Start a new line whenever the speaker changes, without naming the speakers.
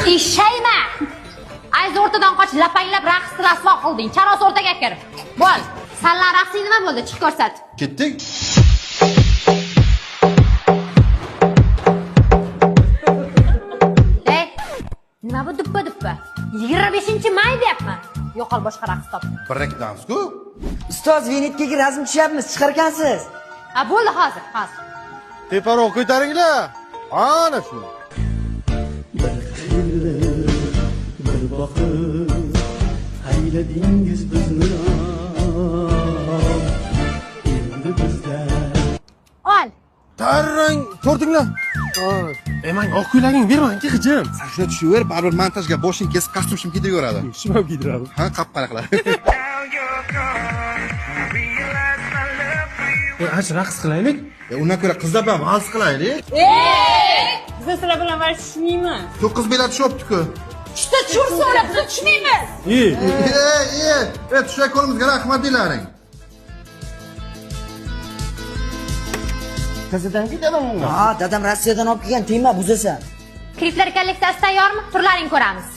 Ishayma. Ayz o'rtadan qoch, lapanglab raqs rasvo qilding. Charos o'rtaga kir. Bo'l. Sanlar raqsing nima bo'ldi? Chiq ko'rsat.
Ketdik.
Nima bu duppa? 25-may deyapman. Yo'qol boshqa raqs top.
Break dance-ku.
Ustoz, Venetkaga razm tushyapmiz, chiqarkansiz.
Ha, bo'ldi hozir.
Teparoq ko'taringlar. Ana shu.
Bir bakıp hayladingiz bizni endi bizda
Ol.
Tarrang, ko'rdinglar? Men oq ko'ylaging bermang-ki, hijim. Sen shuni tushaver, baribir montajga boshing kesib kostyum kiydiradi.
shima kiydiradi.
Ha, qap-qara
Aç raqs qilaylik.
Undan ko'ra qizlar bilan vals qilaylik.
Biz sizlar bilan varishmaymiz.
9 bilet shopdi-ku.
Shunda chur so'rab, biz tushmaymiz.
Tushak qo'limizga rahmat deylaring.
Qizidan ketadimi?
Ha, dadam Rossiyadan olib kelgan, tegma buzasan.
Kliplar kolleksiyasi tayyormi? Turlarini ko'ramiz.